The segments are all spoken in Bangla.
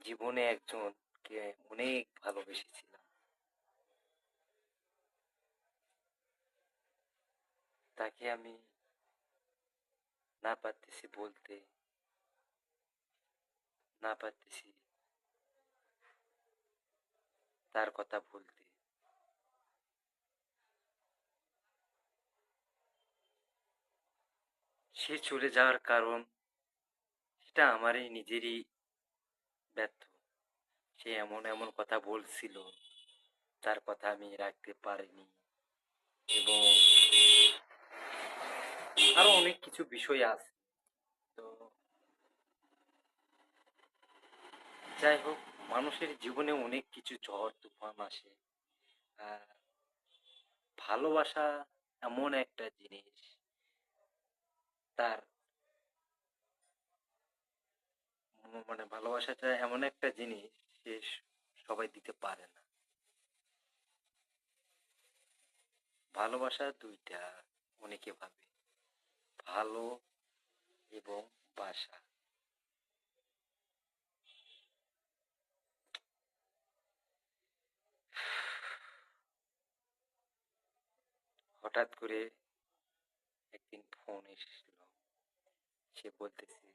জীবনে একজনকে অনেক ভালোবেসেছিলাম। তাকে আমি না পারতেছি বলতে, না পারতেছি তার কথা ভুলতে। সে চলে যাওয়ার কারণ সেটা আমারই নিজেরই ব্যর্থ। সে এমন এমন কথা বলছিল, তার কথা আমি রাখতে পারিনি, এবং আরো অনেক কিছু বিষয় আছে। তো যাই হোক, মানুষের জীবনে অনেক কিছু ঝড় তুফান আসে। আর ভালোবাসা এমন একটা জিনিস, তার মানে ভালোবাসাটা এমন একটা জিনিস, সে সবাই দিতে পারে না। ভালোবাসা দুইটা, অনেকে ভাবে ভালো এবং বাসা। হঠাৎ করে একদিন ফোন এসেছিল, সে বলতেছে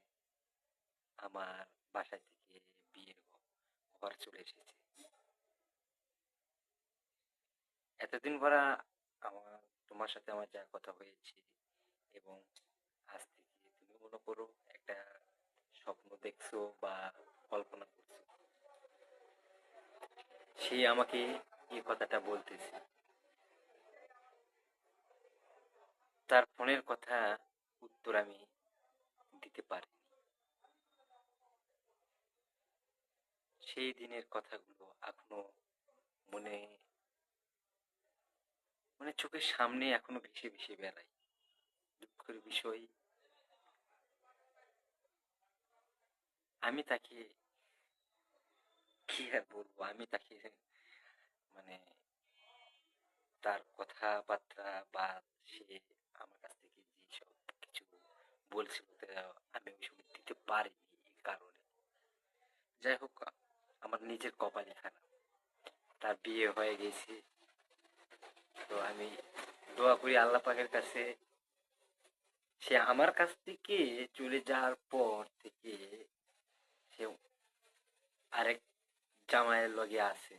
আমার বাসা থেকে বিয়ের ঘর চলে এসেছে। এতদিন পরে আমার তোমার সাথে আমার যা কথা হয়েছে, এবং আজ থেকে তুমি মনে করো একটা স্বপ্ন দেখছো বা কল্পনা করছো, সে আমাকে এই কথাটা বলতেছে। তার ফোনের কথা উত্তর আমি দিতে পারি। সেই দিনের কথাগুলো এখনো মনে, মানে চোখের সামনে এখনো ভেসে ভেসে বেড়ায়। দুঃখের বিষয়, আমি তাকে কি আর বলবো, আমি তাকে মানে তার কথাবার্তা বা সে আমার কাছ থেকে যেসব কিছু বলছিল, আমি ওই সময় দিতে পারিনি এই কারণে। যাই হোক, আমার নিজের কপালই খারাপ, তার বিয়ে হয়ে গেছে। তো আমি দোয়া করি আল্লাহ পাকের কাছে, সে আমার কাছ থেকে চলে যাওয়ার পর থেকে সে আরেক জামাইয়ের লগে আছে।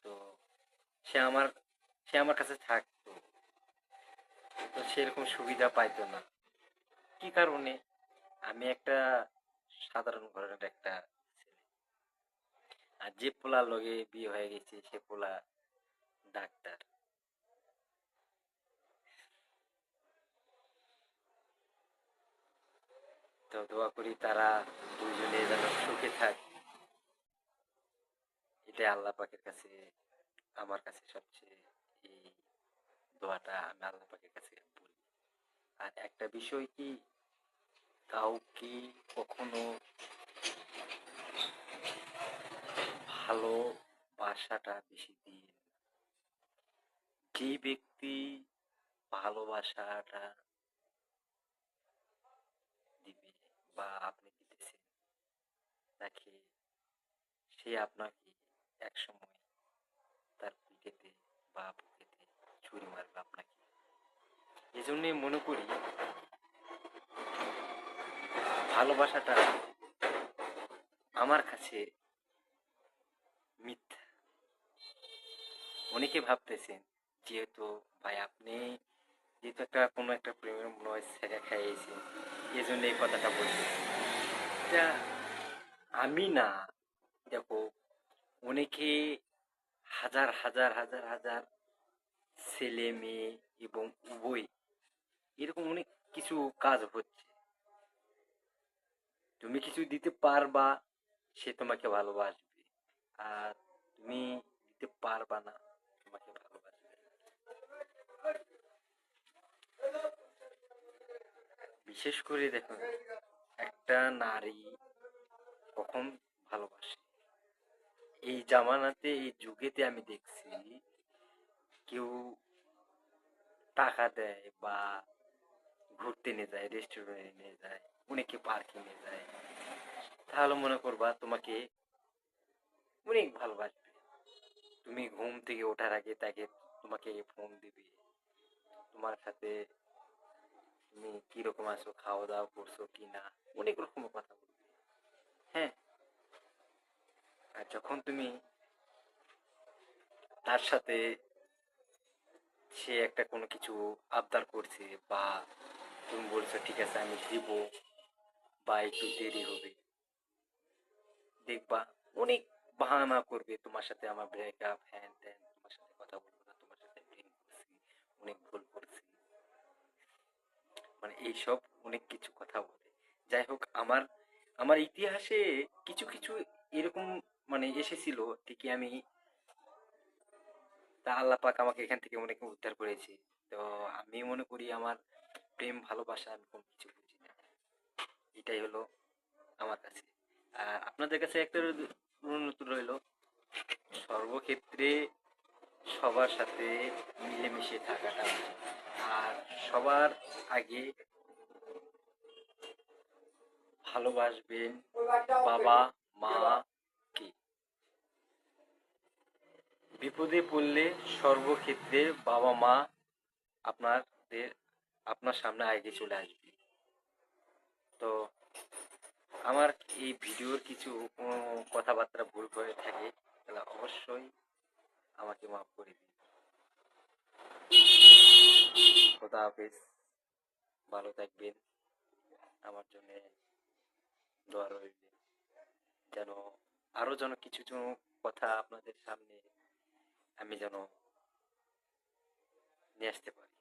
তো সে আমার সে আমার কাছে থাকতো, তো সেরকম সুবিধা পাইতো না। কি কারণে? আমি একটা সাধারণ ঘরের একটা ছেলে, আর যে পোলার লগে বিয়ে হয়ে গেছে সে পোলা ডাক্তার। তো দোয়া করি তারা দুইজনে যেন সুখে থাকে, এটাই আল্লাহ পাকের কাছে, আমার কাছে সবচেয়ে এই দোয়াটা আমি আল্লাহ পাকের কাছে বলি। আর একটা বিষয় কি, কাউকে কখনো ভালোবাসাটা বেশি দিয়ে, যে ব্যক্তি ভালোবাসাটা দিবে বা আপনি দিতেছেন তাকে, সে আপনাকে একসময় তার পিঠেতে বা বুকেতে ছুরি মারবে আপনাকে। এজন্যই মনে করি ভালোবাসাটা আমার কাছে মিথ্যা। অনেকে ভাবতেছেন, যেহেতু ভাই আপনি যেহেতু একটা কোনো একটা প্রেমের মনে হয় ছেঁকা খাইয়েছেন, এজন্য এই কথাটা বলতেছেন। এটা আমি না, দেখো, অনেকে হাজার হাজার হাজার হাজার ছেলে মেয়ে এবং উভয়, এরকম অনেক কিছু কাজ হচ্ছে। তুমি কিছু দিতে পারবা, সে তোমাকে ভালোবাসবে। আর তুমি দিতে পারবা না, তোমাকে ভালোবাসবে না। বিশেষ করে দেখো, একটা নারী কখন ভালোবাসে, এই জামানাতে এই যুগেতে আমি দেখছি কেউ টাকা দেয় বা ঘুরতে নিয়ে যায়, রেস্টুরেন্টে নিয়ে যায়, অনেকে পার্কে নিয়ে যায়, তাহলে মনে করবা তোমাকে অনেক ভালোবাসবে। তুমি ঘুম থেকে ওঠার আগে তাকে তোমাকে ফোন দিবে, তোমার সাথে তুমি কিরকম আছো, খাওয়া দাওয়া করছো কি না, অনেক রকম কথা বলবে। হ্যাঁ, আর যখন তুমি তার সাথে সে একটা কোনো কিছু আবদার করছে, বা তুমি বলছো ঠিক আছে আমি দিব, বা একটু দেরি হবে, দেখবা অনেক বাহানা করবে তোমার সাথে, আমার ব্রেকআপ হ্যান ত্যান, তোমার সাথে কথা বলবো না, তোমার সাথে প্রেম করছি, অনেক ভুল করছি, মানে এইসব অনেক কিছু কথা বলে। যাই হোক, আমার আমার ইতিহাসে কিছু কিছু এরকম মানে এসেছিল ঠিকই, আমি তা আল্লাহ পাক আমাকে এখান থেকে অনেক উদ্ধার করেছে। তো আমি মনে করি আমার প্রেম ভালোবাসা আমি কোনো কিছু বুঝি না, এটাই হলো আমার কাছে। আর আপনাদের কাছে একটা অনুরোধ রইল, সর্বক্ষেত্রে সবার সাথে মিলেমিশে থাকাটা উচিত। আর সবার আগে ভালোবাসবেন বাবা মা কে। বিপদে পড়লে সর্বক্ষেত্রে বাবা মা আপনাদের আপনার সামনে আগে চলে আসবে। তো আমার এই ভিডিওর কিছু কোনো কথাবার্তা ভুল হয়ে থাকে তাহলে অবশ্যই আমাকে মাফ করে দিন। খোদা হাফেজ, ভালো থাকবেন, আমার জন্য দোয়া রইবে, যেন আরো যেন কিছু যেন কথা আপনাদের সামনে আমি যেন নিয়ে আসতে পারি।